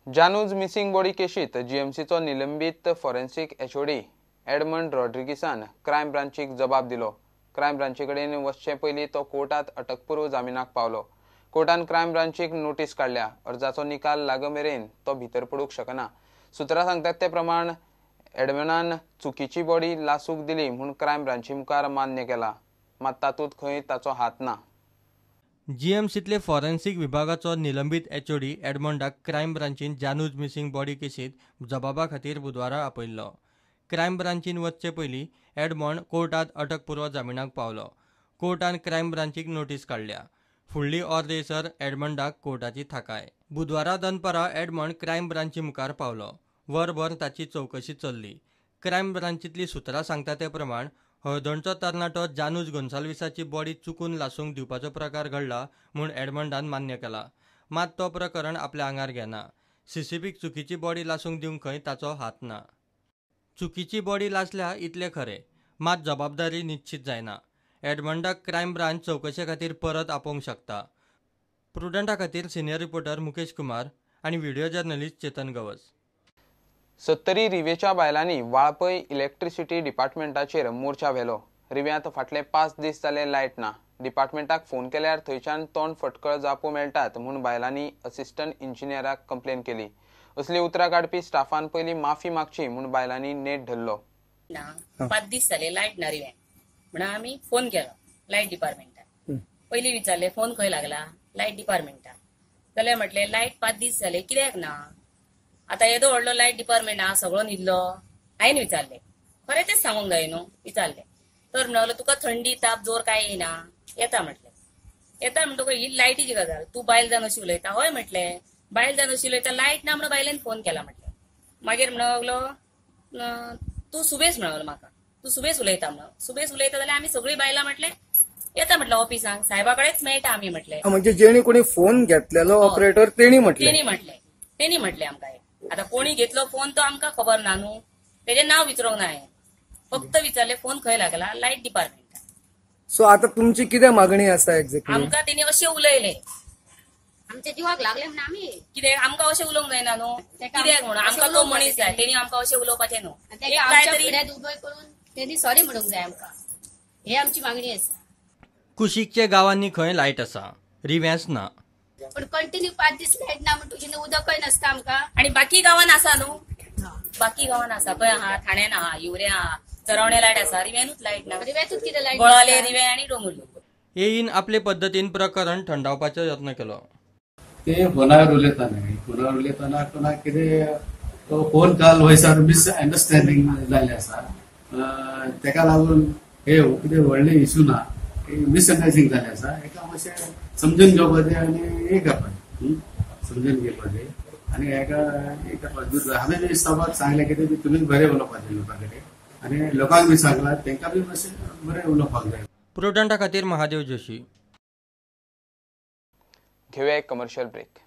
जानूज missing body केशीत जीएमसीचो निलंबित forensic HOD Edmund रॉड्रिगीसान crime ब्रांचीक जबाब दिलो। क्रायम ब्रांची कडेन वचचे पयलीं तो कोर्टात अटकपूर्व जामिनाक पावलो। कोर्टान क्रायम ब्रांचीक नोटीस काडल्या। अर्जाचो निकाल लागमेरेन तो भितर पडूंक शकना। सुत्रां सांगतात ते प्रमाण एडमनान चुकीची बॉडी लासूक दिली म्हूण क्रायम ब्रांची मुखार मान्य केला, मात तातूंत खंय ताचो हात ना। जीएमसीतले फॉरेन्सिक विभागाचो निलंबित एचओडी एडमंडाक क्रायम ब्रांचीन जानूज मिसिंग बॉडी केशीत जबाबा खातीर बुधवारा आपयल्लो। क्रायम ब्रांचीन वचचे पयलीं एडमंड कोर्टात अटकपूर्व जामिनाक पावलो। कोर्टान क्रायम ब्रांचीक नोटीस काडल्या। फुडली ऑर्देसर एडमंडाक कोर्टाची थाकाय। बुधवारा दनपारा एडमंड क्रायम ब्रांची मुखार पावलो। वरभर ताची चवकशी चल्ली। क्रायम ब्रांचीतली सुत्रां सांगता ते प्रमाण हळदणचो तरणाटो जानूज गोन्साल्विसाची बॉडी चुकून लासूंक दिवपाचो प्रकार घडला म्हूण एडमंडान मान्य केला, मात तो प्रकरण आपल्या आंगार घेना। सीसीबीक चुकीची बॉडी लासूंक दिवंक खंय ताचो हात ना। चुकीची बॉडी लासल्या इतले खरे, मात जबाबदारी निश्चित जायना। एडमंडाक क्रायम ब्रांच चवकशे खातीर परत आपोवंक शकता। प्रुडंटा खातीर सिनियर रिपोर्टर मुकेश कुमार आनी व्हिडिओ जर्नलिस्ट चेतन गवस। 70 रिवेच्या बायलांनी वाळपय इलेक्ट्रिसिटी डिपार्टमेंटाचेर मोर्चा व्हेलो। रिव्यांत फाटले 5 दीस जाले लायट ना। डिपार्टमेंटाक फोन केल्यार थंयच्यान तोंड फटकळ जावपू मेळटात म्हूण बायलांनी असिस्टंट इंजिनियराक कंप्लेन केली। असली उतरां काडपी स्टाफान पयलीं माफी मागची म्हूण बायलांनी नेट धरलो। 5 दीस जाले लायट ना रिव्यान म्हणून आमी फोन केलो लायट डिपार्टमेंटाक। पयलीं विचारले फोन खंय लागला, लायट डिपार्टमेंटाक। जाल्यार म्हटले लायट 5 दीस जाले कित्याक ना। आता येदो व्हडलो लायट डिपार्टमेंट हा सगळो न्हिदलो। हांवें विचारले खरें तेच सांगूंक जाय न्हू। विचारले तर म्हणलो तुका थंडी ताप जोर काय येना। येता म्हटले। येता म्हणटकूच ही लायटीची गजाल, तू बायल जावन अशी उलयता। हय म्हटले, बायल जावन अशी उलयता, लायट ना म्हणून बायलेन फोन केला म्हटले। मागीर म्हणलो तू सुबेस म्हणलो म्हाका, तू सुबेस उलयता म्हणून। सुबेस उलयता जाल्यार आमी सगळी बायलां म्हटले येता म्हटलं ऑफिसांक, साहेबा कडेच मेळटा आमी म्हटले। म्हणजे जेणे कोणी फोन घेतलेलो ऑपरेटर तेणी म्हटले आमकां। आता कोणी घेतलो फोन तो आमकां खबर ना न्हू, तेजे नाव विचारूंक ना हांवें। फक्त विचारले फोन खंय लागला, लायट डिपार्टमेंटाक। सो आता तुमची कितें मागणी आसा एक्झॅक्टली? आमकां तेणी अशें उलयले, आमच्या जिवाक लागले म्हणून आमी कित्याक आमकां अशें उलोवंक जायना न्हू। कित्याक म्हणून आमकां तो मनीस जाय, तेणी आमकां अशें उलोवपाचें न्हू। उबय करून तेणी सॉरी म्हणूंक जाय आमकां, हे आमची मागणी आसा। कुशीकच्या गावांनी खंय लायट आसा, रिव्यांस ना। पण कंटिन्यू 5 दीस लायट ना म्हणून तुझी उदकय नसता आमकां। आणि बाकी गावान आसा न्हू, बाकी गावान आसा खंय आहा, ठाण्यान आहा, युवरे आहा, चरवणे लायट आसा, रिव्यानूच लायट ना। रिव्यातूच कितें लायट गोळाले रिवे आनी डोंगुर्ली। येईन आपले पद्दतीन प्रकरण थंडावपाचो यत्न केलो। ते फोनार उलयतना कोणाक कितें तो फोन कॉल वॉयसार मिसअंडरस्टँडिंग जाल्ले आसा। तेका लागून हे कितें व्हडले इश्यू ना, मिसअंडरस्टँडिंग जाल्ले आसा। एका मातशें समजून घेवपाचें आनी हे करपाचें, समजून घेवपाचें आनी एका हांवें स्टाफाक सांगलें कितें तुमी बरें उलोवपाचें लोकां कडेन आनी लोकांक बी सांगलां तेंकां बी मातशें बरें उलोवपाक जाय। प्रुडंटा खातीर महादेव जोशी। घेऊया एक कमर्शियल ब्रेक।